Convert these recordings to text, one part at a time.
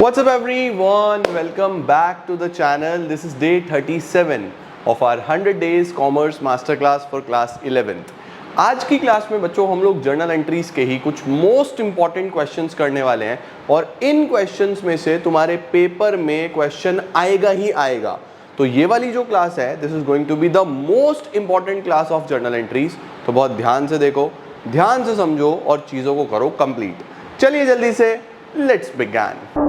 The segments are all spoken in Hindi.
What's up everyone? Welcome back to the channel. This is day 37 of our 100 days commerce masterclass for class 11th. आज की क्लास में बच्चों हम लोग जर्नल एंट्रीज के ही कुछ मोस्ट इंपॉर्टेंट क्वेश्चंस करने वाले हैं और इन क्वेश्चंस में से तुम्हारे पेपर में क्वेश्चन आएगा ही आएगा। तो ये वाली जो क्लास है this is going to be the most important class of journal entries. तो बहुत ध्यान से देखो, ध्यान से समझो और चीज़ों को करो कंप्लीट। चलिए जल्दी से लेट्स बिगिन।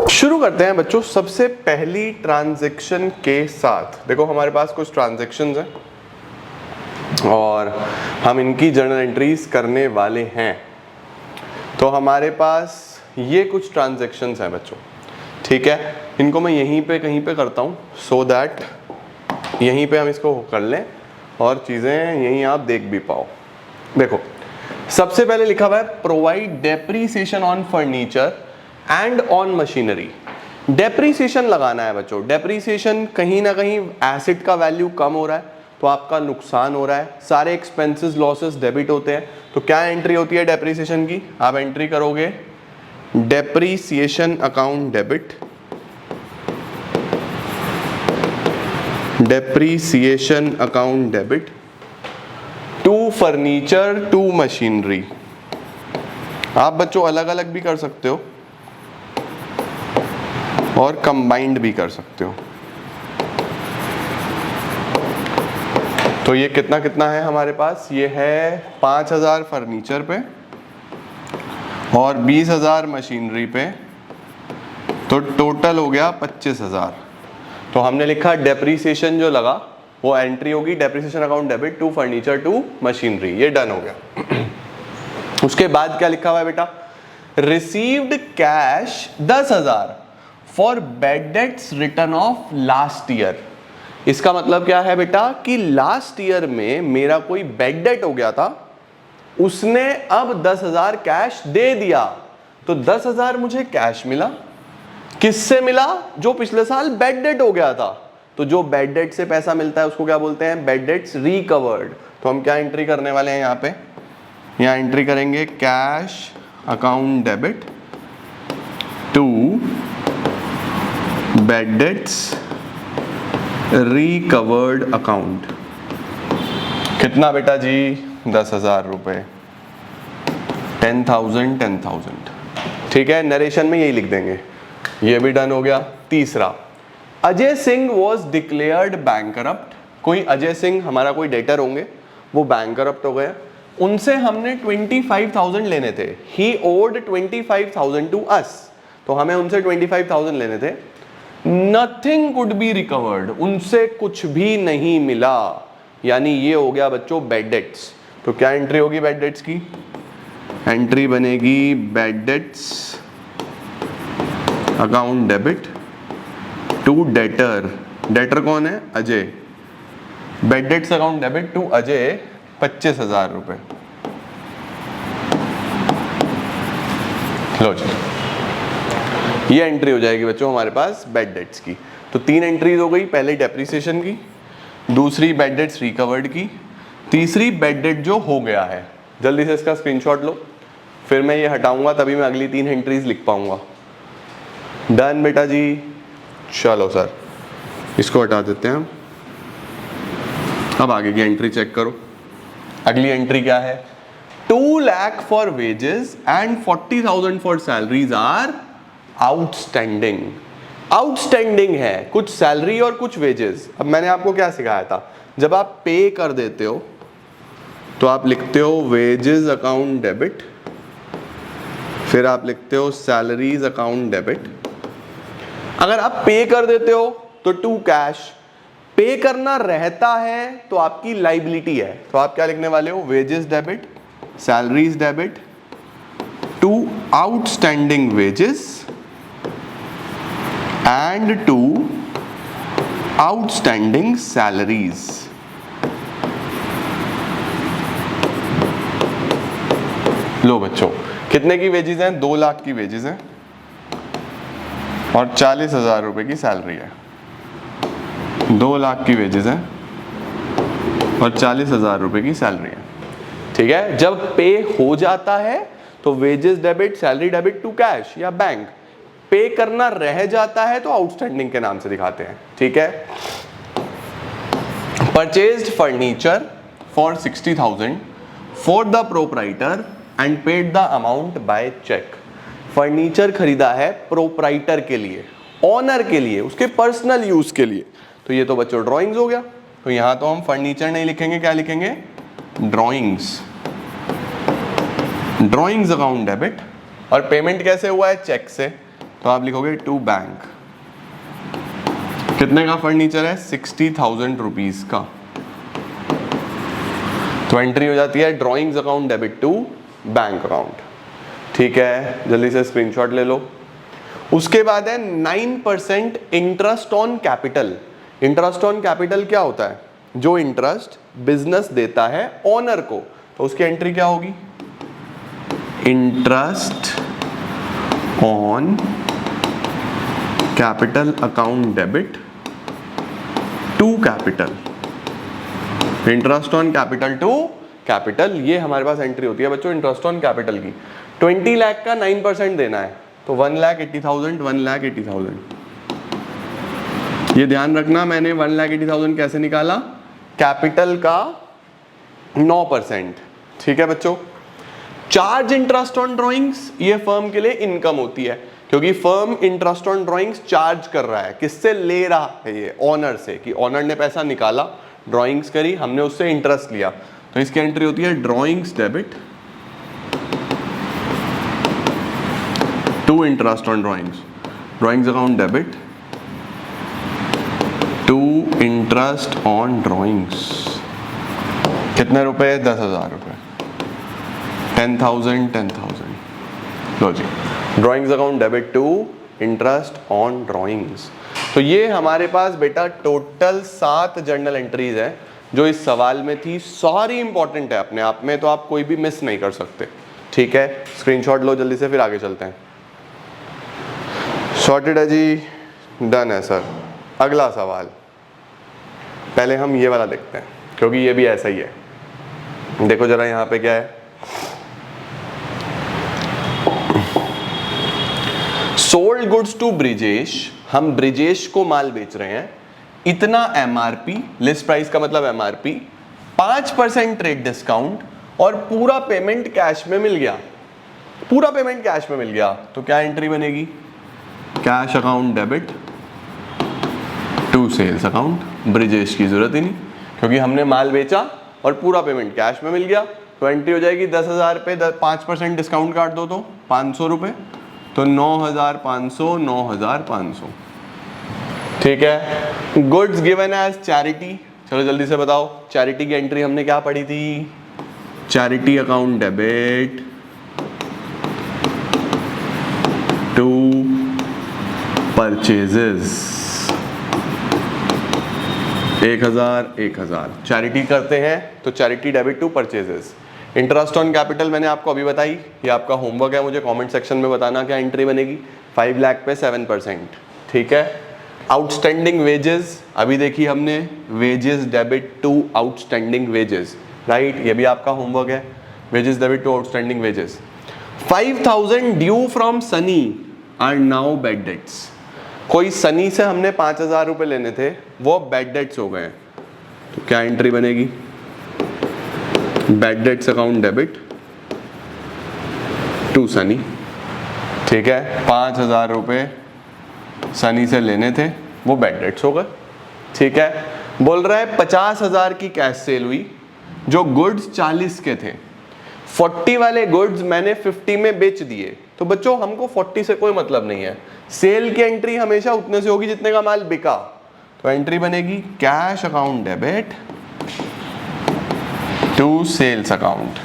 शुरू करते हैं बच्चों सबसे पहली ट्रांजैक्शन के साथ। देखो हमारे पास कुछ ट्रांजैक्शंस हैं और हम इनकी जर्नल एंट्रीज करने वाले हैं। तो हमारे पास ये कुछ ट्रांजैक्शंस हैं बच्चों, ठीक है। इनको मैं यहीं पे कहीं पे करता हूँ सो दैट यहीं पे हम इसको कर लें और चीज़ें यहीं आप देख भी पाओ। देखो सबसे पहले लिखा हुआ है provide depreciation on furniture and on machinery. Depreciation लगाना है बच्चों। डेप्रीसिएशन कहीं ना कहीं एसेट का वैल्यू कम हो रहा है तो आपका नुकसान हो रहा है, सारे एक्सपेंसेस लॉसेस डेबिट होते हैं। तो क्या एंट्री होती है डेप्रीसिएशन की? आप एंट्री करोगे depreciation account debit, depreciation account debit to furniture to machinery. आप बच्चों अलग अलग भी कर सकते हो और कंबाइंड भी कर सकते हो। तो ये कितना कितना है हमारे पास? ये है 5,000 फर्नीचर पे और 20,000 मशीनरी पे, तो टोटल हो गया 25,000। तो हमने लिखा डेप्रीसिएशन जो लगा वो एंट्री होगी depreciation account debit to furniture to machinery. ये डन हो गया। उसके बाद क्या लिखा हुआ है बेटा? Received cash 10,000 for bad debts return of last year. इसका मतलब क्या है बेटा कि लास्ट ईयर में मेरा कोई बैड डेट हो गया था, उसने अब 10,000 कैश दे दिया। तो 10,000 मुझे कैश मिला। किससे मिला? जो पिछले साल बैड डेट हो गया था। तो जो बैड डेट से पैसा मिलता है उसको क्या बोलते हैं? Bad debts recovered. तो हम क्या एंट्री करने वाले हैं यहाँ पे? यहाँ एंट्री करेंगे cash account debit to bad debts recovered account. कितना बेटा जी? 10,000 रुपए। 10,000। ठीक है, नरेशन में यही लिख देंगे। ये भी डन हो गया। तीसरा, Ajay Singh was declared bankrupt. कोई अजय सिंह हमारा कोई डेटर होंगे, वो बैंकरप्ट हो गए। उनसे हमने 25,000 लेने थे। ही ओड 25,000 टू अस। तो हमें उनसे 25,000 लेने थे। Nothing could be recovered. उनसे कुछ भी नहीं मिला, यानी ये हो गया बच्चों बैड डेट्स। तो क्या एंट्री होगी बैड डेट्स की? एंट्री बनेगी bad debts account debit to debtor. Debtor कौन है? Ajay. Bad debts account debit to Ajay 25,000 रुपए। लो जी, ये एंट्री हो जाएगी बच्चों हमारे पास बैड डेट्स की। तो 3 एंट्रीज हो गई। पहले डेप्रीसिएशन की, दूसरी बैड डेट्स रिकवर्ड की, तीसरी बैड डेट जो हो गया है। जल्दी से इसका स्क्रीनशॉट लो, फिर मैं ये हटाऊंगा तभी मैं अगली 3 एंट्रीज लिख पाऊंगा। डन बेटा जी। चलो सर इसको हटा देते हैं हम। अब आगे की एंट्री चेक करो। अगली एंट्री क्या है? 2 lakh for wages and 40,000 for salaries are outstanding. Outstanding है कुछ सैलरी और कुछ वेजेस। अब मैंने आपको क्या सिखाया था? जब आप पे कर देते हो तो आप लिखते हो वेजेस अकाउंट डेबिट, फिर आप लिखते हो सैलरीज अकाउंट डेबिट। अगर आप पे कर देते हो तो टू कैश, पे करना रहता है तो आपकी लाइबिलिटी है। तो आप क्या लिखने वाले हो? Wages debit, salaries debit to outstanding wages and to outstanding salaries. लो बच्चों, कितने की वेजेस हैं? 2 लाख की वेजेस हैं। और 40,000 रुपये की सैलरी है। 2 लाख की वेजेस है और 40,000 रुपये की सैलरी है। ठीक है, जब पे हो जाता है तो wages debit, salary debit to cash या बैंक। पे करना रह जाता है तो आउटस्टैंडिंग के नाम से दिखाते हैं। ठीक है, purchased furniture for 60,000 for the proprietor and paid the amount by cheque. Furniture खरीदा है प्रोप्राइटर के लिए, ऑनर के लिए, उसके पर्सनल यूज के लिए। तो ये तो बच्चों ड्राइंग्स हो गया। तो यहां तो हम फर्नीचर नहीं लिखेंगे, क्या लिखेंगे? ड्राइंग्स। Drawings account debit. और पेमेंट कैसे हुआ है? चेक से। तो आप लिखोगे टू बैंक। कितने का फर्नीचर है? 60,000 रुपीज का। तो एंट्री हो जाती है drawings account debit to bank account. ठीक है, जल्दी से स्क्रीनशॉट ले लो। उसके बाद है 9% interest on capital. Interest on capital क्या होता है? जो इंटरेस्ट बिजनेस देता है ओनर को, तो उसकी एंट्री क्या होगी? Interest on capital account debit to capital. Interest on capital to capital, ये हमारे पास एंट्री होती है बच्चों इंटरेस्ट ऑन कैपिटल की। 20 लाख का 9% देना है तो 1,80,000, 1,80,000। ये ध्यान रखना, मैंने 1,80,000 कैसे निकाला? कैपिटल का 9%। ठीक है बच्चों। चार्ज इंटरेस्ट ऑन ड्राइंग्स, ये फर्म के लिए इनकम होती है, क्योंकि firm interest on drawings charge कर रहा है। किससे ले रहा है? ये ऑनर से, कि ऑनर ने पैसा निकाला, ड्राइंग्स करी, हमने उससे इंटरेस्ट लिया। तो इसकी एंट्री होती है drawings debit to interest on drawings. Drawings account debit to interest on drawings. कितने रुपए? 10,000 रुपए। 10,000, 10,000। लो जी, drawings account debit to interest on drawings. तो ये हमारे पास बेटा टोटल 7 जर्नल एंट्रीज है जो इस सवाल में थी। सारी इंपॉर्टेंट है अपने आप में, तो आप कोई भी मिस नहीं कर सकते। ठीक है, स्क्रीनशॉट लो जल्दी से, फिर आगे चलते हैं। सॉर्टेड है जी, डन है सर। अगला सवाल, पहले हम ये वाला देखते हैं क्योंकि ये भी ऐसा ही है। देखो जरा यहाँ पे क्या है। सोल्ड गुड्स टू ब्रिजेश, हम ब्रिजेश को माल बेच रहे हैं, इतना एमआरपी, लिस्ट प्राइस का मतलब एमआरपी, 5% ट्रेड डिस्काउंट और पूरा पेमेंट कैश में मिल गया। पूरा पेमेंट कैश में मिल गया तो क्या एंट्री बनेगी? Cash account debit to sales account. Brijesh की जरूरत ही नहीं क्योंकि हमने माल बेचा और पूरा पेमेंट कैश में मिल गया। तो एंट्री हो जाएगी 10,000 पे 5% डिस्काउंट काट दो तो 500 रुपये, तो 9,500, 9,500। ठीक है। गुड्स गिवन एज चैरिटी, चलो जल्दी से बताओ चैरिटी की एंट्री हमने क्या पढ़ी थी? Charity account debit to purchases. 1,000, 1,000 charity करते हैं तो charity debit to purchases. Interest on capital मैंने आपको अभी बताई, ये आपका होमवर्क है, मुझे कमेंट सेक्शन में बताना क्या एंट्री बनेगी। 5 लाख पे 7%। ठीक है। आउटस्टैंडिंग वेजेस, अभी देखी हमने, wages debit to outstanding wages, right, ये भी आपका होमवर्क है, wages debit to outstanding wages. 5,000 due from Sunny are now bad debts. कोई सनी से हमने 5,000 रुपये लेने थे, वो बैड डेट्स हो गए, तो क्या एंट्री बनेगी? Bad debts account debit to Sunny. ठीक है, 5,000 रुपये सनी से लेने थे, वो बैड डेट्स हो गए। ठीक है। बोल रहा है 50,000 की कैश सेल हुई, जो गुड्स 40 के थे, 40 वाले गुड्स मैंने 50 में बेच दिए। तो बच्चों हमको 40 से कोई मतलब नहीं है, सेल की एंट्री हमेशा उतने से होगी जितने का माल बिका। तो एंट्री बनेगी cash account debit to sales account.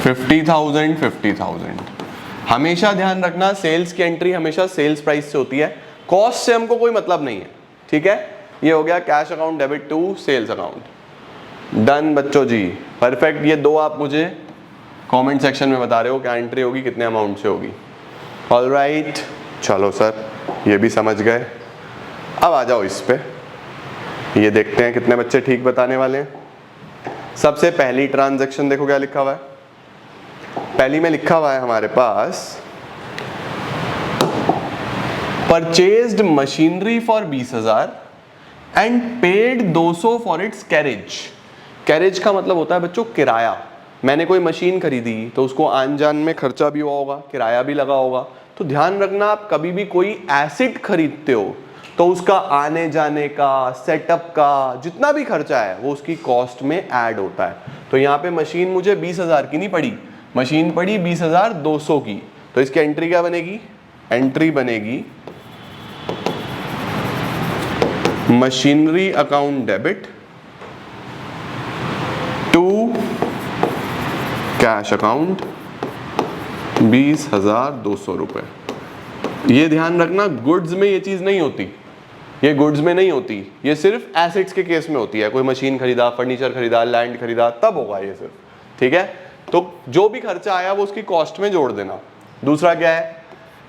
50,000, 50,000। हमेशा ध्यान रखना सेल्स की एंट्री हमेशा सेल्स प्राइस से होती है, कॉस्ट से हमको कोई मतलब नहीं है। ठीक है, ये हो गया cash account debit to sales account. Done बच्चों जी, परफेक्ट। ये दो आप मुझे कमेंट सेक्शन में बता रहे हो क्या एंट्री होगी, कितने अमाउंट से होगी। ऑलराइट, चलो सर ये भी समझ गए। अब आ जाओ इस पे, ये देखते हैं कितने बच्चे ठीक बताने वाले हैं। सबसे पहली ट्रांजैक्शन देखो क्या लिखा हुआ है। पहली में लिखा हुआ है हमारे पास purchased machinery for 20,000 and paid 200 for its carriage. Carriage का मतलब होता है बच्चों किराया। मैंने कोई मशीन खरीदी तो उसको आन जान में खर्चा भी हुआ होगा, किराया भी लगा होगा। तो ध्यान रखना, आप कभी भी कोई एसेट खरीदते हो तो उसका आने जाने का, सेटअप का जितना भी खर्चा है वो उसकी कॉस्ट में ऐड होता है। तो यहाँ पे मशीन मुझे 20,000 की नहीं पड़ी, मशीन पड़ी 20,200 की। तो इसकी एंट्री क्या बनेगी? एंट्री बनेगी machinery account debit to cash account 20,200 रुपए। ये ध्यान रखना, गुड्स में ये चीज नहीं होती, ये गुड्स में नहीं होती, ये सिर्फ एसेट्स के केस में होती है। कोई मशीन खरीदा, फर्नीचर खरीदा, लैंड खरीदा, तब होगा ये सिर्फ, ठीक है। तो जो भी खर्चा आया वो उसकी कॉस्ट में जोड़ देना। दूसरा क्या है?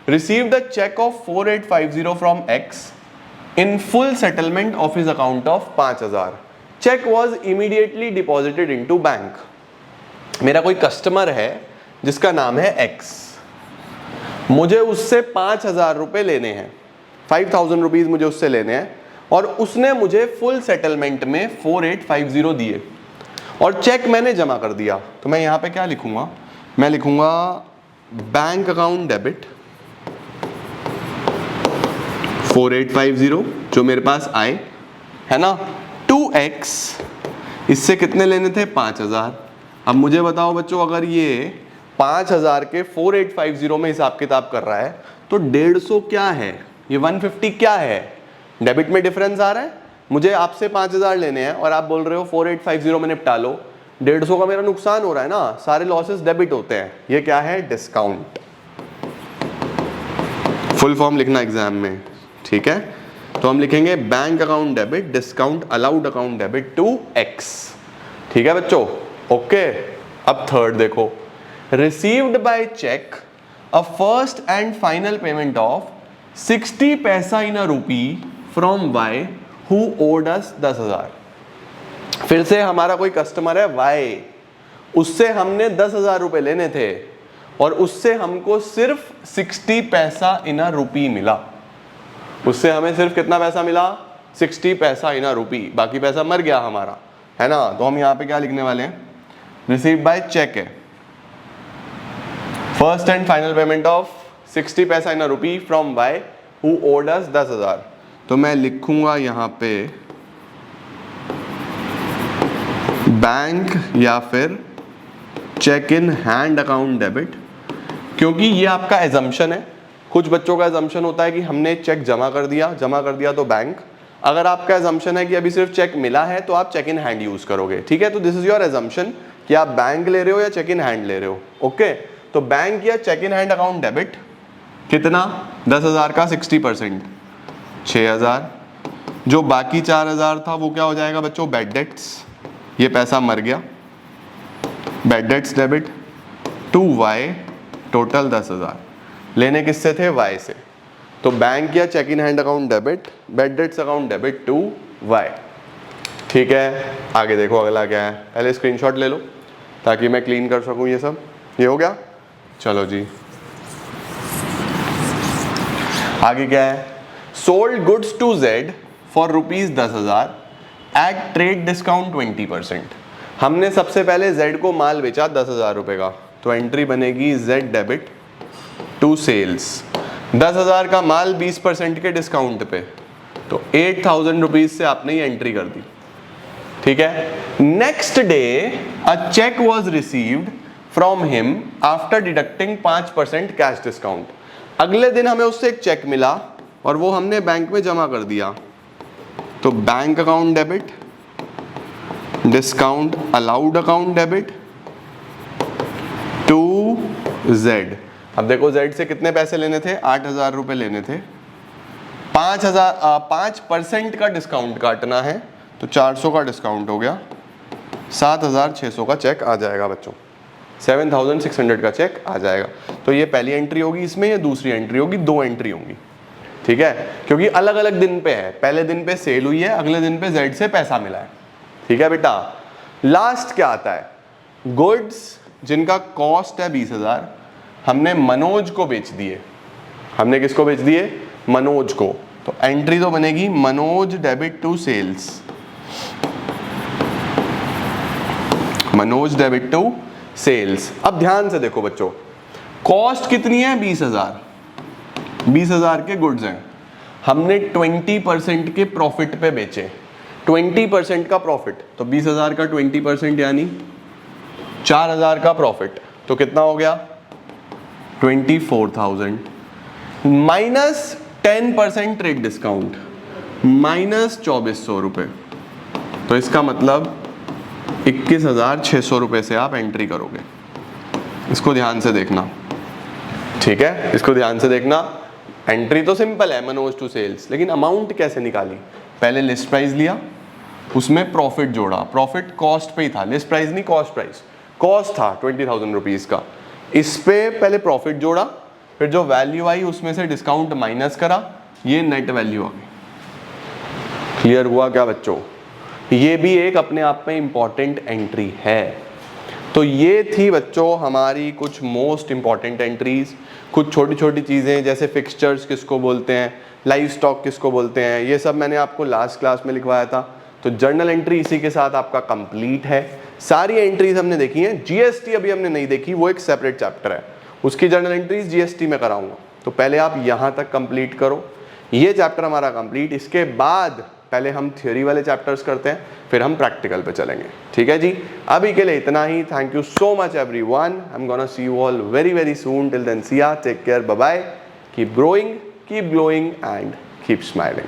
Receive the cheque of 4850 from X in full settlement of his account of 5,000। Cheque was immediately deposited into bank. मेरा कोई कस्टमर है जिसका नाम है एक्स, मुझे उससे 5,000 रुपए लेने हैं, 5,000 रुपीज मुझे उससे लेने हैं, और उसने मुझे फुल सेटलमेंट में 4850 दिए और चेक मैंने जमा कर दिया। तो मैं यहां पे क्या लिखूंगा? मैं लिखूंगा बैंक अकाउंट डेबिट 4850 जो मेरे पास आए, है ना, 2x, इससे कितने लेने थे? 5,000। अब मुझे बताओ बच्चों, अगर ये 5,000 के 4850 में हिसाब किताब कर रहा है तो 150 क्या है, ये 150 क्या है? डेबिट में डिफरेंस आ रहा है। मुझे आपसे 5,000 लेने हैं और आप बोल रहे हो 4850 में निपटा लो, 150 का मेरा नुकसान हो रहा है ना, सारे लॉसेस डेबिट होते हैं। ये क्या है? डिस्काउंट। फुल फॉर्म लिखना एग्जाम में, ठीक है। तो हम लिखेंगे bank account debit discount allowed account debit to X, ठीक है बच्चों, ओके। अब थर्ड देखो, received by check a first and final payment of 60 पैसा in a rupee from Y who owed us 10,000। फिर से हमारा कोई कस्टमर है Y, उससे हमने 10,000 रुपए लेने थे और उससे हमको सिर्फ 60 पैसा इन अ रूपी मिला। उससे हमें सिर्फ कितना पैसा मिला? 60 पैसा इन अ रूपी, बाकी पैसा मर गया हमारा, है ना। तो हम यहाँ पे क्या लिखने वाले हैं? रिसीव बाय चेक है, first and final payment of 60 paisa in a rupee from Y who owed us 10,000। तो मैं लिखूंगा यहां पे बैंक या फिर cheque in hand account debit, क्योंकि ये आपका एजम्पशन है। कुछ बच्चों का एजम्पशन होता है कि हमने चेक जमा कर दिया तो बैंक। अगर आपका एजम्पशन है कि अभी सिर्फ चेक मिला है तो आप चेक इन हैंड यूज करोगे, ठीक है। तो दिस इज योर एजम्पशन कि आप बैंक ले रहे हो या चेक इन हैंड ले रहे हो, ओके। तो बैंक या cheque in hand account debit कितना? 10,000 का 60%, 6,000। जो बाकी 4,000 था वो क्या हो जाएगा बच्चों? Bad debts. ये पैसा मर गया, bad debts debit to Y, total 10,000। लेने किससे थे? वाई से। तो बैंक या cheque in hand account debit bad debts account debit to Y, ठीक है। आगे देखो अगला क्या है, पहले स्क्रीनशॉट ले लो ताकि मैं क्लीन कर सकूं ये सब। ये हो गया, चलो जी आगे क्या है? Sold goods to Z for ₹10,000 at trade discount 20%। हमने सबसे पहले जेड को माल बेचा 10,000 रुपए का, तो एंट्री बनेगी जेड डेबिट टू सेल्स। 10,000 का माल 20% के डिस्काउंट पे, तो 8,000 रुपीज से आपने ये एंट्री कर दी, ठीक है। Next day a cheque was received from him after deducting 5% cash discount. अगले दिन हमें उससे एक चेक मिला और वो हमने बैंक में जमा कर दिया। तो bank account debit discount allowed account debit to Z. अब देखो जेड से कितने पैसे लेने थे? 8,000 रुपए लेने थे। 5% का डिस्काउंट काटना है तो 400 का डिस्काउंट हो गया, 7,600 का चेक आ जाएगा बच्चों। 7,600 का चेक आ जाएगा। तो ये पहली एंट्री होगी इसमें, ये दूसरी एंट्री होगी, 2 एंट्री होंगी, ठीक है, क्योंकि अलग अलग दिन पे है। पहले दिन पे सेल हुई है, अगले दिन पे जेड से पैसा मिला है, ठीक है बेटा। लास्ट क्या आता है, गुड्स जिनका कॉस्ट है 20,000, हमने मनोज को बेच दिए। हमने किसको बेच दिए, मनोज को। तो एंट्री तो बनेगी Manoj debit to sales, Manoj debit to sales. अब ध्यान से देखो बच्चों, कॉस्ट कितनी है 20,000, 20,000 के गुड्स हैं, हमने 20% के प्रॉफिट पे बेचे, 20% का प्रॉफिट, तो 20,000 का 20% यानी 4,000 का प्रॉफिट, तो कितना हो गया 24,000 माइनस 10% ट्रेड डिस्काउंट माइनस 2,400 रुपये। तो इसका मतलब 21,600 रुपये से आप एंट्री करोगे। इसको ध्यान से देखना, ठीक है, इसको ध्यान से देखना। एंट्री तो सिंपल है मनोज टू सेल्स, लेकिन अमाउंट कैसे निकाली, पहले लिस्ट प्राइस लिया, उसमें प्रॉफिट जोड़ा, प्रॉफिट कॉस्ट पे ही था, लिस्ट प्राइस नहीं कॉस्ट प्राइस, कॉस्ट था 20,000 रुपीज़ का, इस पे पहले प्रॉफिट जोड़ा, फिर जो वैल्यू आई उसमें से डिस्काउंट माइनस करा, ये नेट वैल्यू आ गई। क्लियर हुआ क्या बच्चों, ये भी एक अपने आप में इंपॉर्टेंट एंट्री है। तो ये थी बच्चों हमारी कुछ मोस्ट इंपॉर्टेंट एंट्रीज, कुछ छोटी छोटी चीज़ें जैसे फिक्सचर्स किसको बोलते हैं, लाइव स्टॉक किसको बोलते हैं, ये सब मैंने आपको लास्ट क्लास में लिखवाया था। तो जर्नल एंट्री इसी के साथ आपका कंप्लीट है। सारी एंट्रीज हमने देखी हैं, जीएसटी अभी हमने नहीं देखी, वो एक सेपरेट चैप्टर है, उसकी जर्नल एंट्रीज जीएसटी में कराऊंगा। तो पहले आप यहाँ तक कंप्लीट करो, ये चैप्टर हमारा कंप्लीट, इसके बाद पहले हम थ्योरी वाले चैप्टर्स करते हैं, फिर हम प्रैक्टिकल पे चलेंगे, ठीक है जी। अभी के लिए इतना ही, thank you so much everyone, I am gonna see you all very very soon, till then see ya, take care, bye bye, keep growing, keep glowing and keep smiling.